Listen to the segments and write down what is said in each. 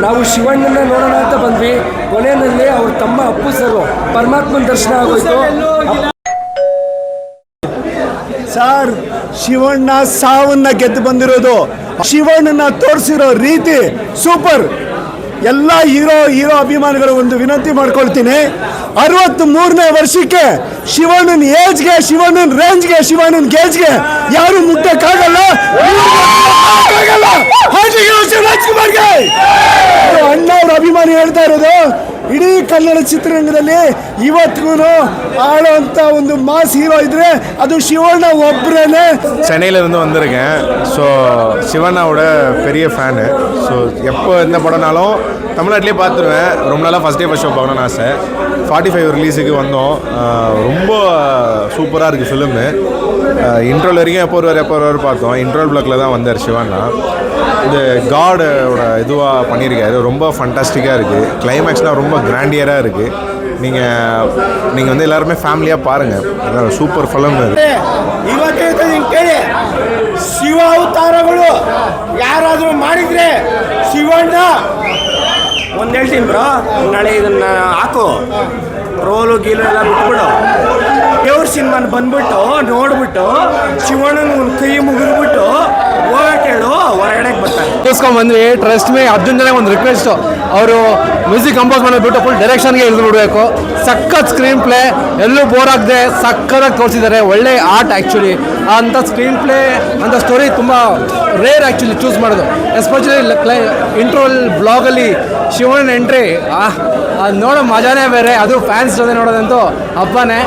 ನಾವು ಶಿವಣ್ಣನ ನೋಡೋಣ ಅಂತ ಬಂದ್ವಿ. ಕೊನೆಯಲ್ಲಿ ಅವ್ರ ತಮ್ಮ ಅಪ್ಪು ಸರ್ ಪರಮಾತ್ಮನ ದರ್ಶನ ಆಗೋಯ್ತು. ಸರ್, ಶಿವಣ್ಣ ಸಾವನ್ನ ಗೆದ್ದು ಬಂದಿರೋದು, ಶಿವಣ್ಣನ ತೋರಿಸಿರೋ ರೀತಿ ಸೂಪರ್. ಎಲ್ಲ ಹೀರೋ ಅಭಿಮಾನಿಗಳು ಒಂದು ವಿನಂತಿ ಮಾಡ್ಕೊಳ್ತೀನಿ, 63ನೇ ವರ್ಷಕ್ಕೆ ಶಿವಣ್ಣನ ಏಜ್ಗೆ, ಶಿವಣ್ಣನ ರೇಂಜ್ಗೆ, ಶಿವಣ್ಣನ ಗೇಜ್ಗೆ ಯಾರು ಮುಟ್ಟಕ್ಕಾಗಲ್ಲ. ರಾಜ್ಕುಮಾರ್ಗೆ ಅಣ್ಣವ್ರ ಅಭಿಮಾನಿ ಹೇಳ್ತಾ ಇರೋದು, ಇಡೀ ಕನ್ನಡ ಚಿತ್ರರಂಗದಲ್ಲಿ ಇವತ್ತಿಗೂ ஆளுವಂಥ ಒಂದು மாஸ் ஹீரோ இದ್ರೆ அது சிவண்ணா ஒಬ್ಬரேனே. சென்னையிலேருந்து வந்திருக்கேன். ஸோ சிவண்ணாவோட பெரிய ஃபேனு. ஸோ எப்போ எந்த படம்னாலும் தமிழ்நாட்டிலே பார்த்துருவேன். ரொம்ப நாளாக ஃபஸ்ட் டே ஃபஸ்ட் ஷோ பார்க்கணும்னு ஆசை. 45 ரிலீஸுக்கு வந்தோம். ரொம்ப சூப்பராக இருக்குது ஃபிலிமு. இன்ட்ரோல் வரைக்கும் எப்போ வருவார் பார்த்தோம். இன்ட்ரோல் பிளாக்கில் தான் வந்தார் சிவண்ணா. இந்த காடோட இதுவாக பண்ணியிருக்காரு. ரொம்ப ஃபண்டாஸ்டிக்காக இருக்குது. கிளைமேக்ஸ்னால் ரொம்ப கிராண்டியராக இருக்குது. நீங்கள் வந்து எல்லாருமே ஃபேமிலியாக பாருங்கள். ಸೂಪರ್ ಫಿಲಮ್ ಇದು. ಇವತ್ತು ಕೇಳಿ, ಶಿವ ಅವತಾರಗಳು ಯಾರಾದರೂ ಮಾಡಿದರೆ ಶಿವಣ್ಣ ಒಂದು ಹೇಳ್ತೀನಿ ಬ್ರೋ, ನಾಳೆ ಇದನ್ನ ಹಾಕು, ರೋಲು ಗೀಲು ಎಲ್ಲ ಬಿಟ್ಬಿಡು, ದೇವ್ರ ಸಿನಿಮಾನ ಬಂದ್ಬಿಟ್ಟು ನೋಡ್ಬಿಟ್ಟು ಶಿವಣ್ಣನ ಒಂದು ಕೈ ಮುಗಿದ್ಬಿಟ್ಟು ಹೋಗೇಳು ಹೊರಗಡೆ ಬರ್ತಾರೆ. ಬಂದ್ವಿ. ಟ್ರಸ್ಟ್ ಮೇ ಅರ್ಜುನ್ ಜನ ಒಂದು ರಿಕ್ವೆಸ್ಟು, ಅವರು ಮ್ಯೂಸಿಕ್ ಕಂಪೋಸ್ ಮಾಡಿಬಿಟ್ಟು ಫುಲ್ ಡೈರೆಕ್ಷನ್ಗೆ ಇಳಿದು ಬಿಡಬೇಕು. ಸಖತ್ ಸ್ಕ್ರೀನ್ ಪ್ಲೇ, ಎಲ್ಲೂ ಬೋರ್ ಆಗದೆ ಸಕ್ಕತ್ತಾಗಿ ತೋರಿಸಿದ್ದಾರೆ. ಒಳ್ಳೆ ಆರ್ಟ್ ಆ್ಯಕ್ಚುಲಿ. ಅಂಥ ಸ್ಕ್ರೀನ್ ಪ್ಲೇ ಅಂಥ ಸ್ಟೋರಿ ತುಂಬ ರೇರ್ ಆ್ಯಕ್ಚುಲಿ ಚೂಸ್ ಮಾಡೋದು. ಎಸ್ಪೆಷಲಿ ಇಂಟ್ರೋಲ್ ಬ್ಲಾಗಲ್ಲಿ ಶಿವಣ್ಣನ ಎಂಟ್ರಿ ಅದು ನೋಡೋ ಮಜಾನೇ ಬೇರೆ. ಅದು ಫ್ಯಾನ್ಸ್ ಜೊತೆ ನೋಡೋದಂತೂ ಹಬ್ಬನೇ.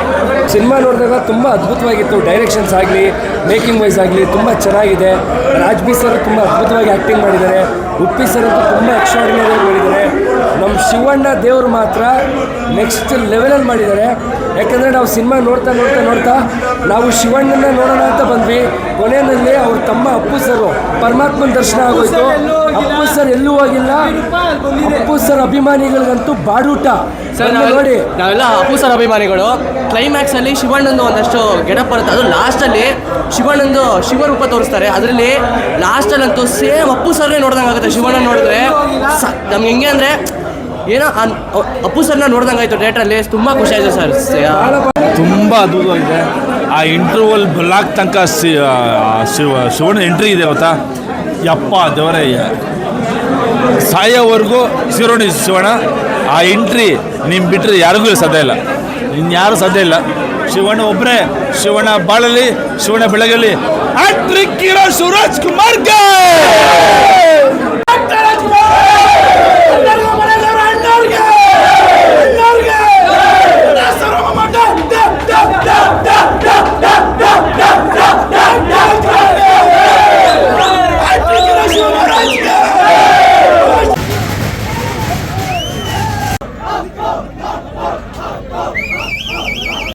ಸಿನಿಮಾ ನೋಡಿದಾಗ ತುಂಬ ಅದ್ಭುತವಾಗಿತ್ತು. ಡೈರೆಕ್ಷನ್ಸ್ ಆಗಲಿ, ಮೇಕಿಂಗ್ ವೈಸ್ ಆಗಲಿ ತುಂಬ ಚೆನ್ನಾಗಿದೆ. ರಾಜ್ಬಿ ಸರ್ ತುಂಬ ಅದ್ಭುತವಾಗಿ ಆ್ಯಕ್ಟಿಂಗ್ ಮಾಡಿದ್ದಾರೆ. ಉಪ್ಪಿ ಸರ್ ಅಂತೂ ತುಂಬ ಎಕ್ಸ್ಟ್ರಾರ್ಡಿನರಿ ಮಾಡಿದ್ದಾರೆ. ನಮ್ಮ ಶಿವಣ್ಣ ದೇವರು ಮಾತ್ರ ನೆಕ್ಸ್ಟ್ ಲೆವೆಲಲ್ಲಿ ಮಾಡಿದ್ದಾರೆ. ಯಾಕಂದರೆ ನಾವು ಸಿನಿಮಾ ನೋಡ್ತಾ ನಾವು ಶಿವಣ್ಣನ ನೋಡೋಣ ಅಂತ ಬಂದ್ವಿ. ಕೊನೆಯಲ್ಲಿ ಅವ್ರ ತಮ್ಮ ಅಪ್ಪು ಸರ್ ಪರಮಾತ್ಮನ ದರ್ಶನ ಆಗೋಯ್ತು. ಅಪ್ಪು ಸರ್ ಎಲ್ಲೂ ಹೋಗಿಲ್ಲ. ಅಪ್ಪು ಸರ್ ಅಭಿಮಾನಿಗಳಿಗಂತೂ ಬಾಡೂಟ. ನೋಡಿ, ನಾವೆಲ್ಲ ಅಪ್ಪು ಸರ್ ಅಭಿಮಾನಿಗಳು. ಕ್ಲೈಮ್ಯಾಕ್ಸಲ್ಲಿ ಶಿವಣ್ಣಂದು ಒಂದಷ್ಟು ಗೆಟಪ್ ಬರುತ್ತೆ. ಅದು ಲಾಸ್ಟಲ್ಲಿ ಶಿವಣ್ಣಂದು ಶಿವರೂಪ ತೋರಿಸ್ತಾರೆ. ಅದರಲ್ಲಿ ಲಾಸ್ಟಲ್ಲಂತೂ ಸೇಮ್ ಅಪ್ಪು ಸರ್ನೇ ನೋಡ್ದಂಗೆ ಆಗುತ್ತೆ. ಶಿವಣ್ಣ ನೋಡಿದ್ರೆ ನಮ್ಗೆ ಹೆಂಗೆ ಅಂದರೆ ಏನೋ ಅಪ್ಪು ಸರ್ನ ನೋಡ್ದಂಗೆ ಆಯಿತು ಥಿಯೇಟ್ರಲ್ಲಿ. ತುಂಬ ಖುಷಿ ಆಯಿತು ಸರ್. ತುಂಬ ಅದ್ಭುತವಾಗಿದೆ. ಆ ಇಂಟರ್ವಲ್ ಬ್ಲಾಕ್ ತನಕ ಶಿವಣ್ಣ ಎಂಟ್ರಿ ಇದೆ ಗೊತ್ತಾ, ಯಪ್ಪ ದೇವರೇ, ಸಾಯೋವರೆಗೂ ಶಿವಣ್ಣ ಆ ಎಂಟ್ರಿ ನಿಮ್ಮ ಬಿಟ್ಟರೆ ಯಾರಿಗೂ ಸಾಧ್ಯ ಇಲ್ಲ, ಇನ್ಯಾರೂ ಸಾಧ್ಯ ಇಲ್ಲ. ಶಿವಣ್ಣ ಒಬ್ಬರೇ. ಶಿವಣ್ಣ ಬಾಳಲಿ, ಶಿವಣ್ಣ ಬೆಳಗಲಿ. Hat trick hero Shivaraj ಕುಮಾರ್ಗೆ.